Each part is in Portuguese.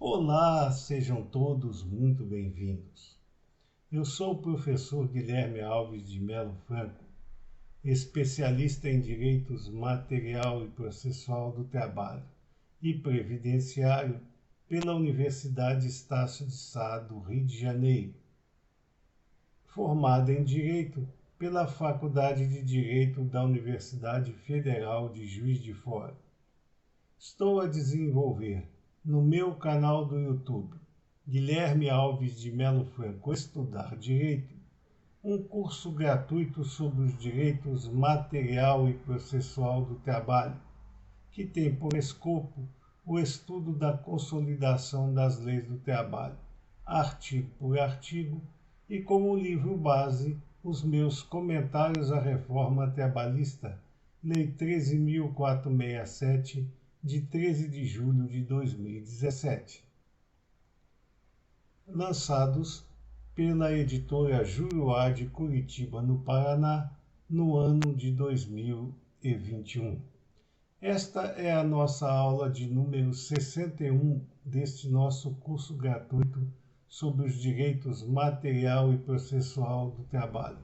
Olá, sejam todos muito bem-vindos. Eu sou o professor Guilherme Alves de Melo Franco, especialista em Direitos Material e Processual do Trabalho e Previdenciário pela Universidade Estácio de Sá do Rio de Janeiro, formado em Direito pela Faculdade de Direito da Universidade Federal de Juiz de Fora. Estou a desenvolver no meu canal do YouTube, Guilherme Alves de Melo Franco Estudar Direito, um curso gratuito sobre os direitos material e processual do trabalho, que tem por escopo o estudo da consolidação das leis do trabalho, artigo por artigo, e como livro base, os meus comentários à reforma trabalhista, Lei 13.467, de 13 de julho de 2017, lançados pela editora Juruá de Curitiba, no Paraná, no ano de 2021. Esta é a nossa aula de número 61 deste nosso curso gratuito sobre os direitos material e processual do trabalho.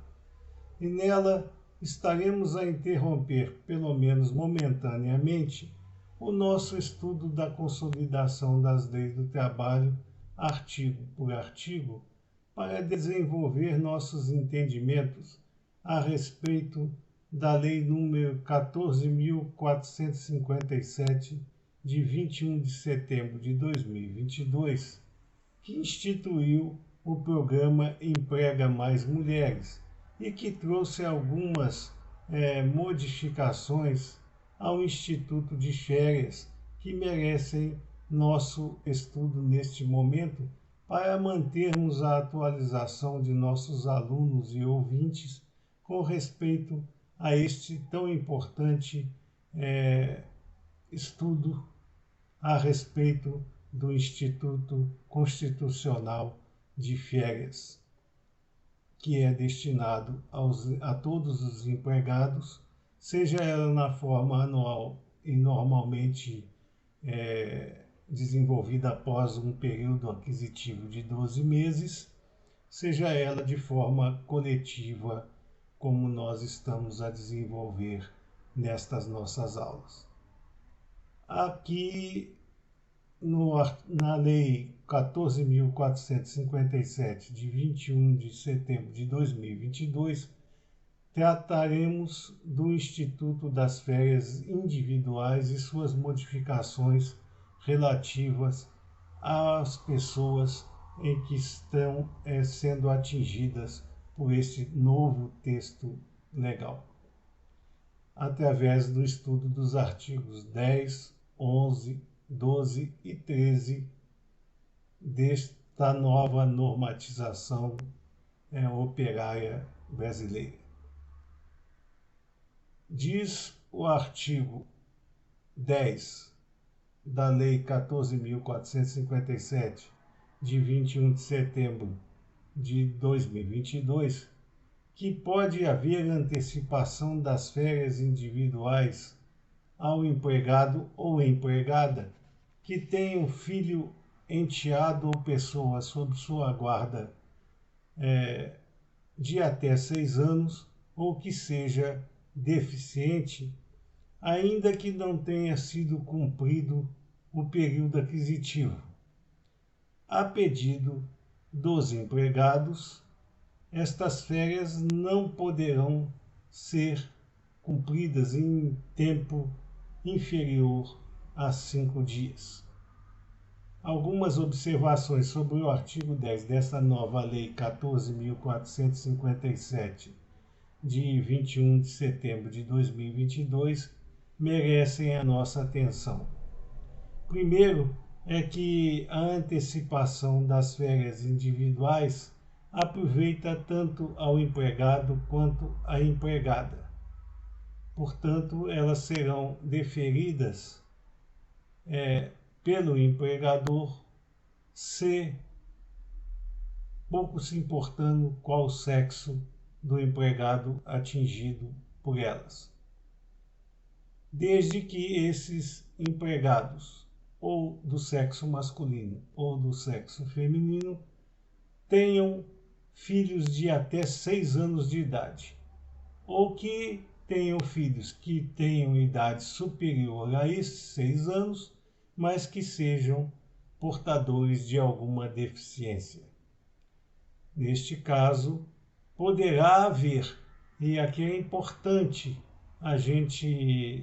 E nela estaremos a interromper, pelo menos momentaneamente, o nosso estudo da consolidação das leis do trabalho, artigo por artigo, para desenvolver nossos entendimentos a respeito da Lei nº 14.457, de 21 de setembro de 2022, que instituiu o programa Emprega Mais Mulheres e que trouxe algumas modificações ao Instituto de Férias que merecem nosso estudo neste momento para mantermos a atualização de nossos alunos e ouvintes com respeito a este tão importante estudo a respeito do Instituto Constitucional de Férias, que é destinado a todos os empregados, seja ela na forma anual e normalmente desenvolvida após um período aquisitivo de 12 meses, seja ela de forma coletiva, como nós estamos a desenvolver nestas nossas aulas. Aqui na Lei 14.457, de 21 de setembro de 2022, trataremos do Instituto das Férias Individuais e suas modificações relativas às pessoas em que estão sendo atingidas por este novo texto legal, através do estudo dos artigos 10, 11, 12 e 13 desta nova normatização operária brasileira. Diz o artigo 10 da Lei 14.457, de 21 de setembro de 2022, que pode haver antecipação das férias individuais ao empregado ou empregada que tenha um filho, enteado ou pessoa sob sua guarda de até 6 anos ou que seja deficiente, ainda que não tenha sido cumprido o período aquisitivo. A pedido dos empregados, estas férias não poderão ser cumpridas em tempo inferior a 5 dias. Algumas observações sobre o artigo 10 desta nova Lei 14.457, de 21 de setembro de 2022, merecem a nossa atenção. Primeiro, é que a antecipação das férias individuais aproveita tanto ao empregado quanto à empregada. Portanto, elas serão deferidas pelo empregador, pouco se importando qual o sexo do empregado atingido por elas, desde que esses empregados ou do sexo masculino ou do sexo feminino, tenham filhos de até 6 anos de idade, ou que tenham filhos que tenham idade superior a esses 6 anos, mas que sejam portadores de alguma deficiência. Neste caso, poderá haver, e aqui é importante a gente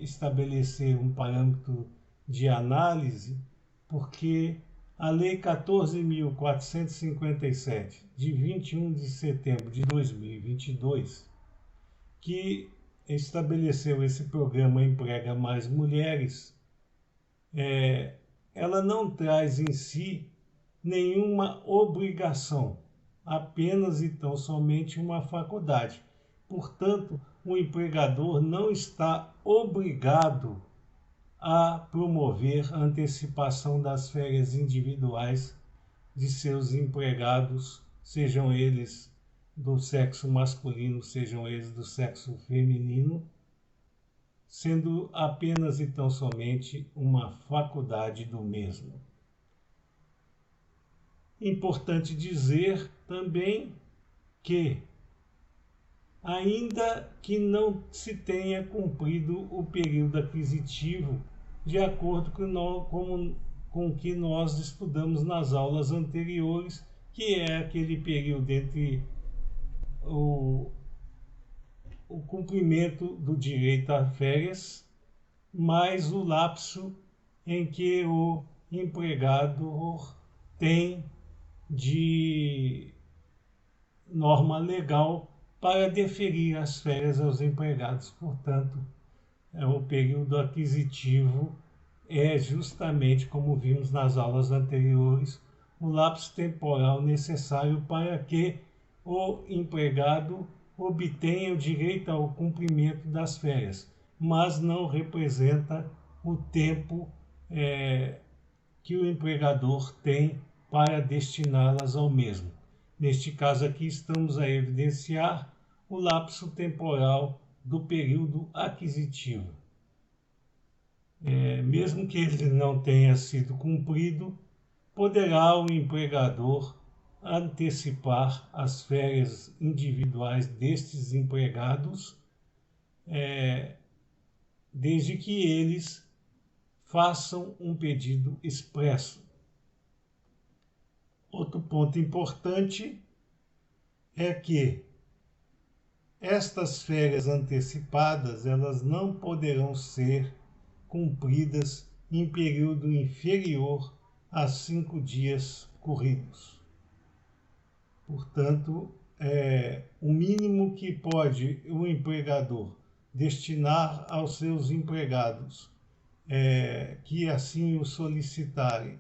estabelecer um parâmetro de análise, porque a Lei 14.457, de 21 de setembro de 2022, que estabeleceu esse programa Emprega Mais Mulheres, ela não traz em si nenhuma obrigação, apenas e tão somente uma faculdade. Portanto, o empregador não está obrigado a promover a antecipação das férias individuais de seus empregados, sejam eles do sexo masculino, sejam eles do sexo feminino, sendo apenas e tão somente uma faculdade do mesmo. Importante dizer também que, ainda que não se tenha cumprido o período aquisitivo, de acordo com o que nós estudamos nas aulas anteriores, que é aquele período entre o cumprimento do direito a férias, mais o lapso em que o empregador tem de norma legal para deferir as férias aos empregados. Portanto, o período aquisitivo é justamente, como vimos nas aulas anteriores, o lapso temporal necessário para que o empregado obtenha o direito ao cumprimento das férias, mas não representa o tempo que o empregador tem para destiná-las ao mesmo. Neste caso aqui, estamos a evidenciar o lapso temporal do período aquisitivo. Mesmo que ele não tenha sido cumprido, poderá o empregador antecipar as férias individuais destes empregados, desde que eles façam um pedido expresso. Outro ponto importante é que estas férias antecipadas, elas não poderão ser cumpridas em período inferior a 5 dias corridos. Portanto, o mínimo que pode o empregador destinar aos seus empregados, que assim o solicitarem,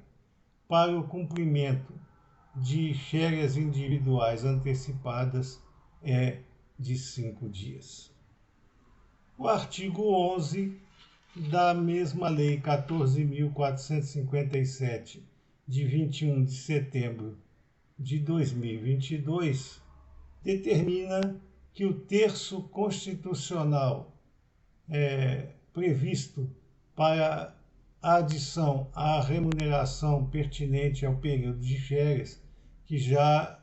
para o cumprimento de férias individuais antecipadas é de 5 dias. O artigo 11 da mesma Lei 14.457, de 21 de setembro de 2022, determina que o terço constitucional previsto para a adição à remuneração pertinente ao período de férias, que já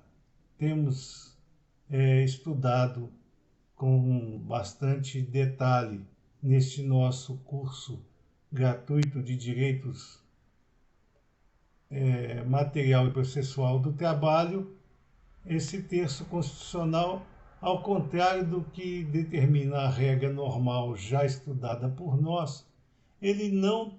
temos estudado com bastante detalhe neste nosso curso gratuito de Direitos Material e Processual do Trabalho, esse terço constitucional, ao contrário do que determina a regra normal já estudada por nós, ele não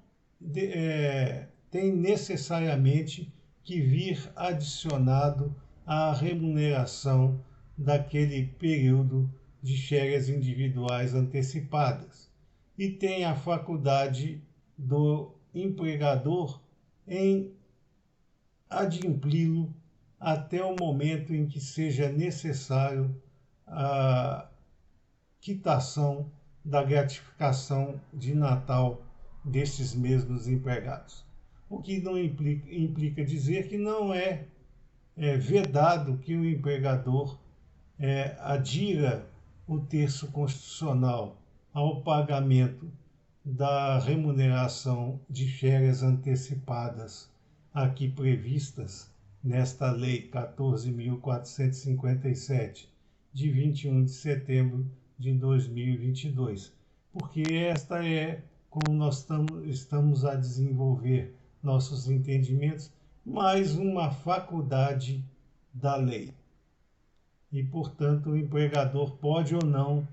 tem necessariamente que vir adicionado à remuneração daquele período de férias individuais antecipadas, e tem a faculdade do empregador em adimpli-lo até o momento em que seja necessário a quitação da gratificação de Natal destes mesmos empregados. O que não implica dizer que não é vedado que o empregador adira o terço constitucional ao pagamento da remuneração de férias antecipadas aqui previstas nesta Lei 14.457, de 21 de setembro de 2022, porque esta é como nós estamos a desenvolver nossos entendimentos, mais uma faculdade da lei. E, portanto, o empregador pode ou não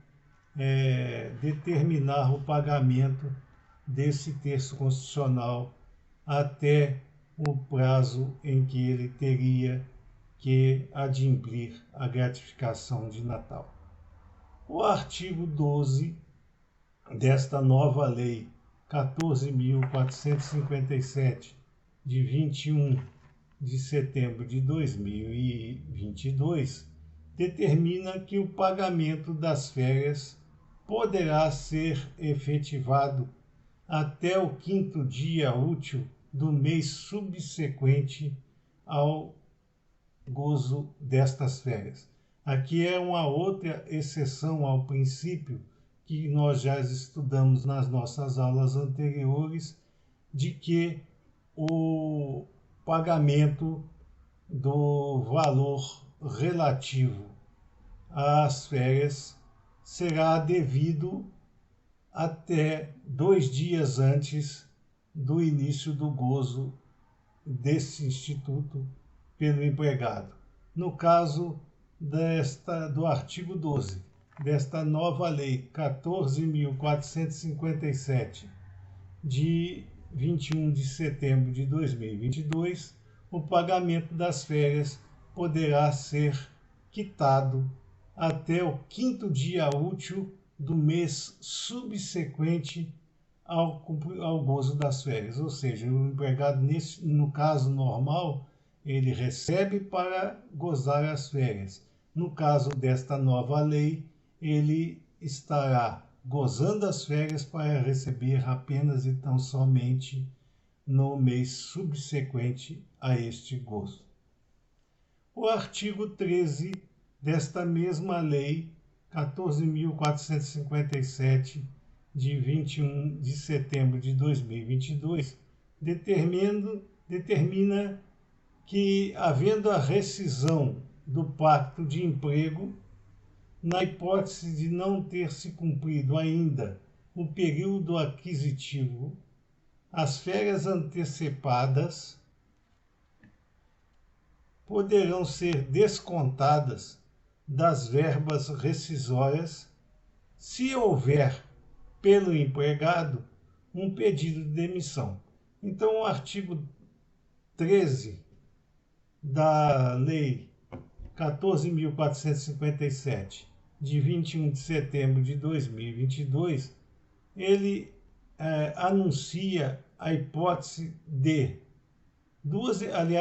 determinar o pagamento desse texto constitucional até o prazo em que ele teria que adimplir a gratificação de Natal. O artigo 12 desta nova lei 14.457, de 21 de setembro de 2022, determina que o pagamento das férias poderá ser efetivado até o 5º dia útil do mês subsequente ao gozo destas férias. Aqui é uma outra exceção ao princípio que nós já estudamos nas nossas aulas anteriores, de que o pagamento do valor relativo às férias será devido até 2 dias antes do início do gozo desse instituto pelo empregado. No caso do artigo 12 desta nova lei 14.457, de 21 de setembro de 2022, o pagamento das férias poderá ser quitado até o 5º dia útil do mês subsequente ao gozo das férias. Ou seja, o empregado, no caso normal, ele recebe para gozar as férias. No caso desta nova lei, ele estará gozando as férias para receber apenas e tão somente no mês subsequente a este gozo. O artigo 13 desta mesma lei 14.457, de 21 de setembro de 2022, determina que, havendo a rescisão do pacto de emprego, na hipótese de não ter se cumprido ainda o período aquisitivo, as férias antecipadas poderão ser descontadas das verbas rescisórias se houver pelo empregado um pedido de demissão. Então, o artigo 13 da Lei 14.457, de 21 de setembro de 2022, ele anuncia a hipótese de ele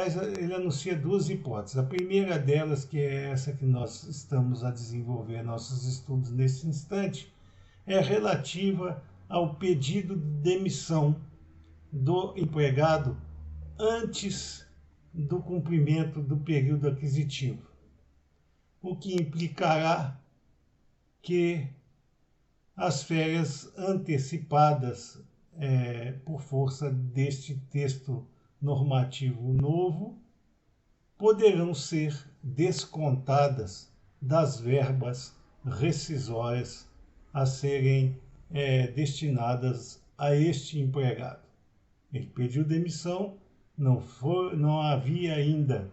anuncia duas hipóteses. A primeira delas, que é essa que nós estamos a desenvolver nossos estudos nesse instante, é relativa ao pedido de demissão do empregado antes do cumprimento do período aquisitivo, o que implicará que as férias antecipadas, por força deste texto normativo novo, poderão ser descontadas das verbas rescisórias a serem destinadas a este empregado. Ele pediu demissão, não havia ainda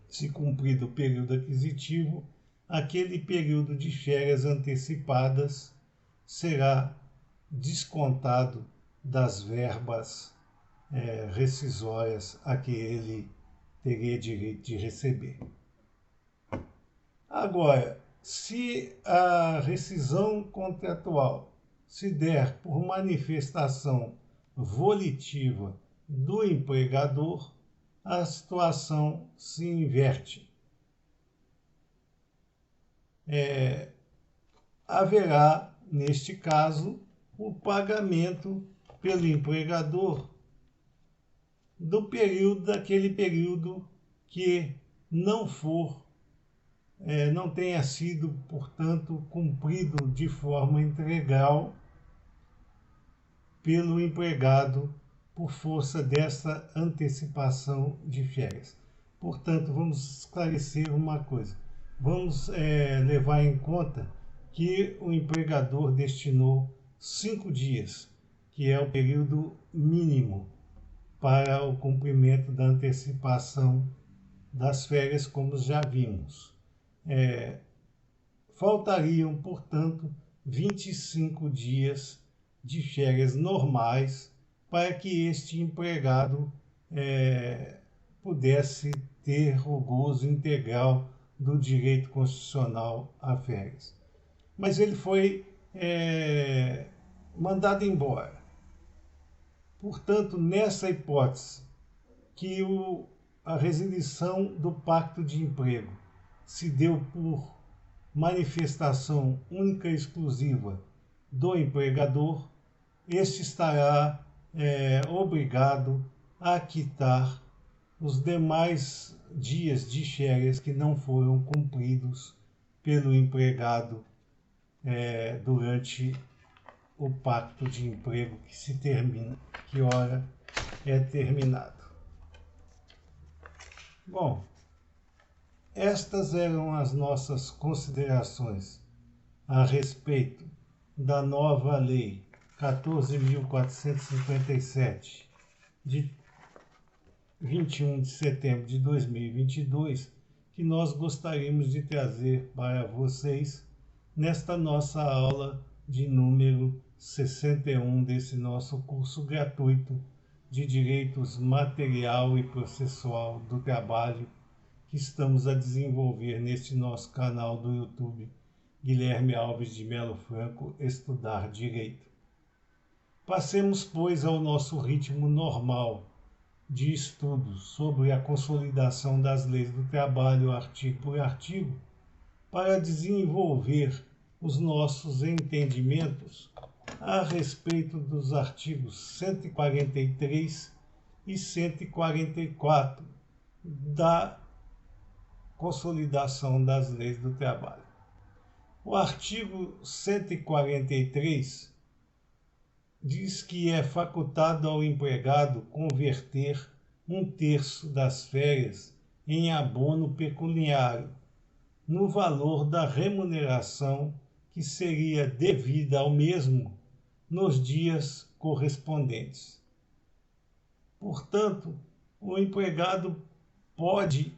se cumprido o período aquisitivo, aquele período de férias antecipadas será descontado das verbas rescisórias a que ele teria direito de receber. Agora, se a rescisão contratual se der por manifestação volitiva do empregador, a situação se inverte. Haverá, neste caso, o pagamento pelo empregador daquele período que não tenha sido, portanto, cumprido de forma integral pelo empregado por força dessa antecipação de férias. Portanto, vamos esclarecer uma coisa. Vamos levar em conta que o empregador destinou 5 dias, que é o período mínimo para o cumprimento da antecipação das férias, como já vimos. Faltariam, portanto, 25 dias de férias normais para que este empregado pudesse ter o gozo integral do direito constitucional a férias. Mas ele foi mandado embora. Portanto, nessa hipótese, que a resilição do pacto de emprego se deu por manifestação única e exclusiva do empregador, este estará obrigado a quitar os demais dias de férias que não foram cumpridos pelo empregado durante o pacto de emprego que ora é terminado. Bom, estas eram as nossas considerações a respeito da nova lei 14.457 de 21 de setembro de 2022, que nós gostaríamos de trazer para vocês nesta nossa aula de número 61 desse nosso curso gratuito de Direitos Material e Processual do Trabalho que estamos a desenvolver neste nosso canal do YouTube, Guilherme Alves de Melo Franco, Estudar Direito. Passemos, pois, ao nosso ritmo normal de estudos sobre a consolidação das leis do trabalho, artigo por artigo, para desenvolver os nossos entendimentos a respeito dos artigos 143 e 144 da consolidação das leis do trabalho. O artigo 143 diz que é facultado ao empregado converter 1/3 das férias em abono pecuniário, no valor da remuneração que seria devida ao mesmo nos dias correspondentes. Portanto, o empregado pode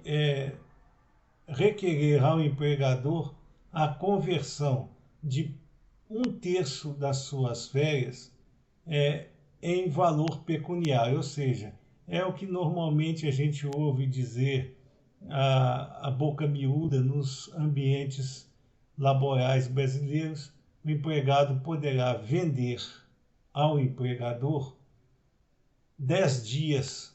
requerer ao empregador a conversão de 1/3 das suas férias em valor pecuniário, ou seja, é o que normalmente a gente ouve dizer a boca miúda nos ambientes laborais brasileiros. O empregado poderá vender ao empregador 10 dias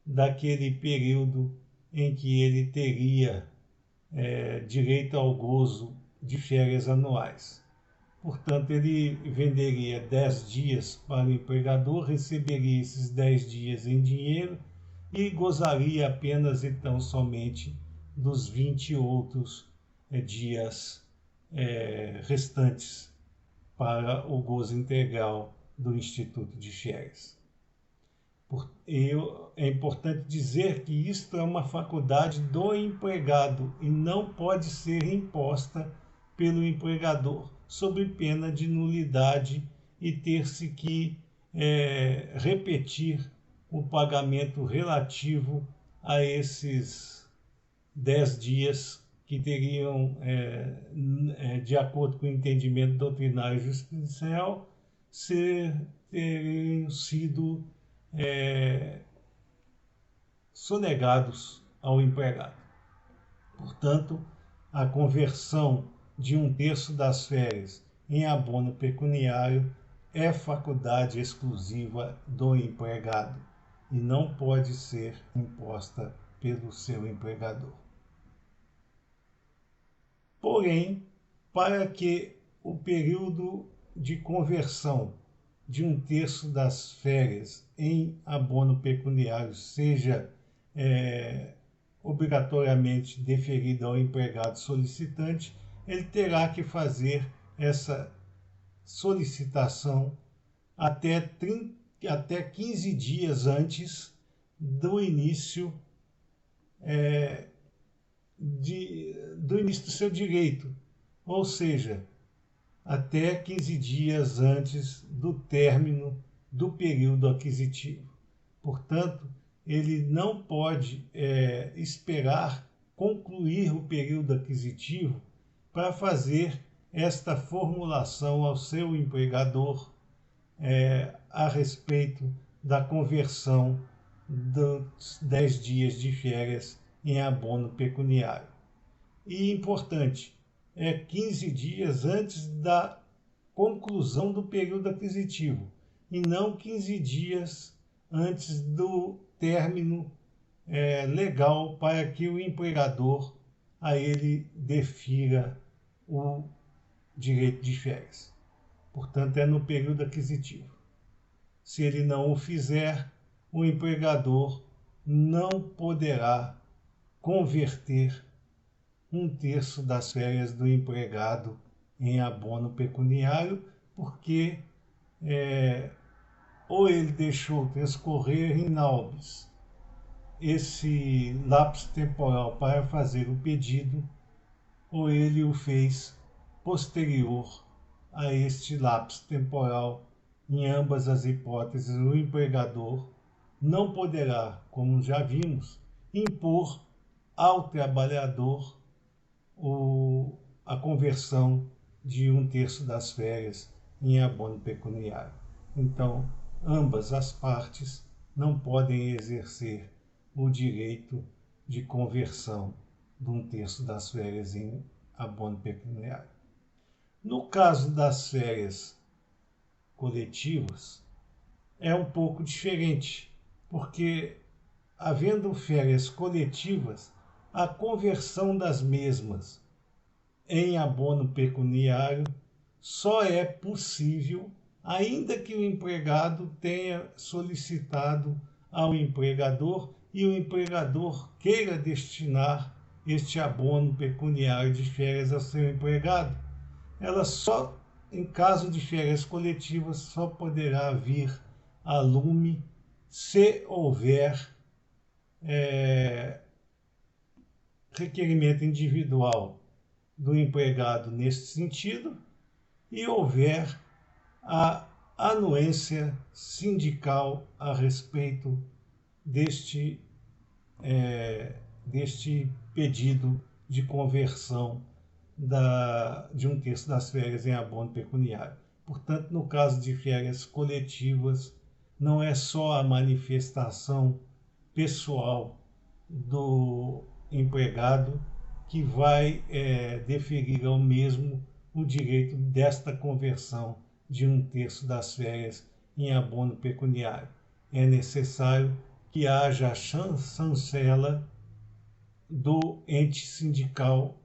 daquele período em que ele teria direito ao gozo de férias anuais. Portanto, ele venderia 10 dias para o empregador, receberia esses 10 dias em dinheiro e gozaria apenas então somente dos 20 outros dias restantes para o gozo integral do Instituto de Férias. É importante dizer que isto é uma faculdade do empregado e não pode ser imposta pelo empregador, sob pena de nulidade e ter-se que repetir o pagamento relativo a esses 10 dias que teriam, de acordo com o entendimento doutrinário jurisprudencial, teriam sido sonegados ao empregado. Portanto, a conversão de 1/3 das férias em abono pecuniário é faculdade exclusiva do empregado e não pode ser imposta pelo seu empregador. Porém, para que o período de conversão de 1/3 das férias em abono pecuniário seja obrigatoriamente deferido ao empregado solicitante, ele terá que fazer essa solicitação até 15 dias antes do início do seu direito, ou seja, até 15 dias antes do término do período aquisitivo. Portanto, ele não pode esperar concluir o período aquisitivo para fazer esta formulação ao seu empregador a respeito da conversão dos 10 dias de férias em abono pecuniário. E importante, 15 dias antes da conclusão do período aquisitivo e não 15 dias antes do término legal para que o empregador a ele defira o direito de férias. Portanto, é no período aquisitivo. Se ele não o fizer, o empregador não poderá converter 1/3 das férias do empregado em abono pecuniário, porque ou ele deixou transcorrer in naubis esse lapso temporal para fazer o pedido, ou ele o fez posterior a este lapso temporal. Em ambas as hipóteses, o empregador não poderá, como já vimos, impor ao trabalhador a conversão de 1/3 das férias em abono pecuniário. Então, ambas as partes não podem exercer o direito de conversão de 1/3 das férias em abono pecuniário. No caso das férias coletivas, é um pouco diferente, porque, havendo férias coletivas, a conversão das mesmas em abono pecuniário só é possível ainda que o empregado tenha solicitado ao empregador e o empregador queira destinar este abono pecuniário de férias ao seu empregado. Ela só, em caso de férias coletivas, só poderá vir a lume se houver requerimento individual do empregado nesse sentido e houver a anuência sindical a respeito deste pedido de conversão de 1/3 das férias em abono pecuniário. Portanto, no caso de férias coletivas, não é só a manifestação pessoal do empregado que vai deferir ao mesmo o direito desta conversão de 1/3 das férias em abono pecuniário. É necessário que haja a chancela do ente sindical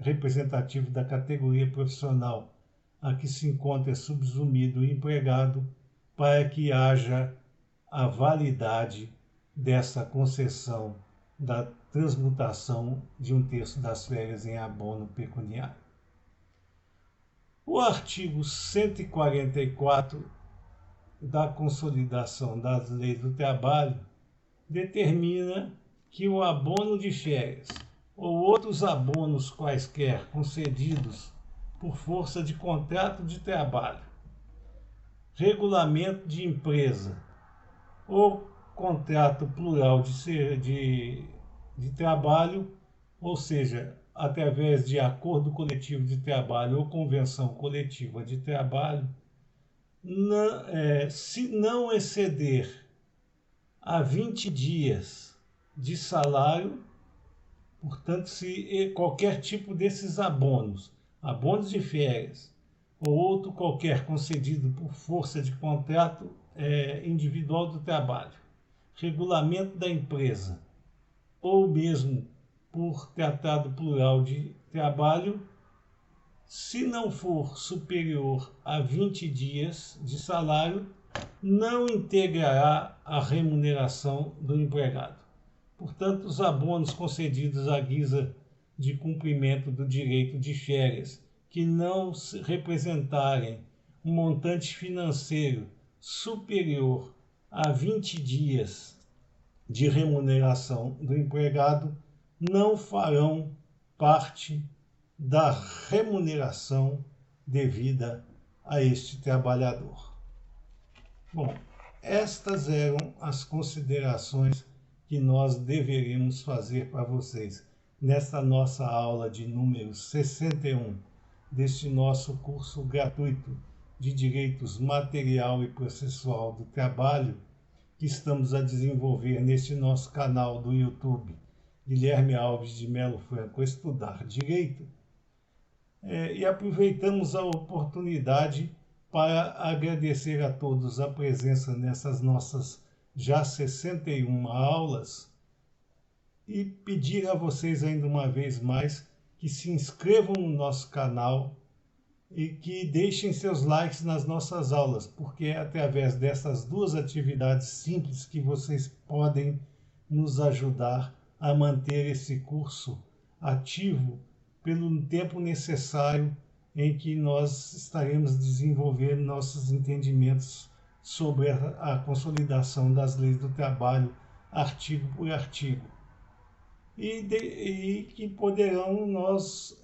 representativo da categoria profissional a que se encontra subsumido o empregado, para que haja a validade dessa concessão da transmutação de 1/3 das férias em abono pecuniário. O artigo 144 da Consolidação das Leis do Trabalho determina que o abono de férias ou outros abonos quaisquer concedidos por força de contrato de trabalho, regulamento de empresa ou contrato plural de trabalho, ou seja, através de acordo coletivo de trabalho ou convenção coletiva de trabalho, se não exceder a 20 dias de salário, portanto, se qualquer tipo desses abonos de férias ou outro qualquer concedido por força de contrato individual do trabalho, regulamento da empresa ou mesmo por tratado plural de trabalho, se não for superior a 20 dias de salário, não integrará a remuneração do empregado. Portanto, os abonos concedidos à guisa de cumprimento do direito de férias, que não representarem um montante financeiro superior a 20 dias de remuneração do empregado não farão parte da remuneração devida a este trabalhador. Bom, estas eram as considerações que nós deveríamos fazer para vocês nesta nossa aula de número 61 deste nosso curso gratuito de Direitos Material e Processual do Trabalho que estamos a desenvolver neste nosso canal do YouTube, Guilherme Alves de Melo Franco Estudar Direito. E aproveitamos a oportunidade para agradecer a todos a presença nessas nossas já 61 aulas e pedir a vocês ainda uma vez mais que se inscrevam no nosso canal e que deixem seus likes nas nossas aulas, porque é através dessas duas atividades simples que vocês podem nos ajudar a manter esse curso ativo pelo tempo necessário em que nós estaremos desenvolvendo nossos entendimentos sobre a consolidação das leis do trabalho, artigo por artigo. E que poderão nós,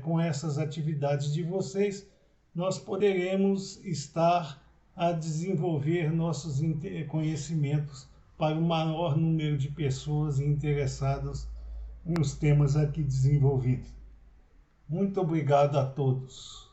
com essas atividades de vocês, nós poderemos estar a desenvolver nossos conhecimentos para o maior número de pessoas interessadas nos temas aqui desenvolvidos. Muito obrigado a todos.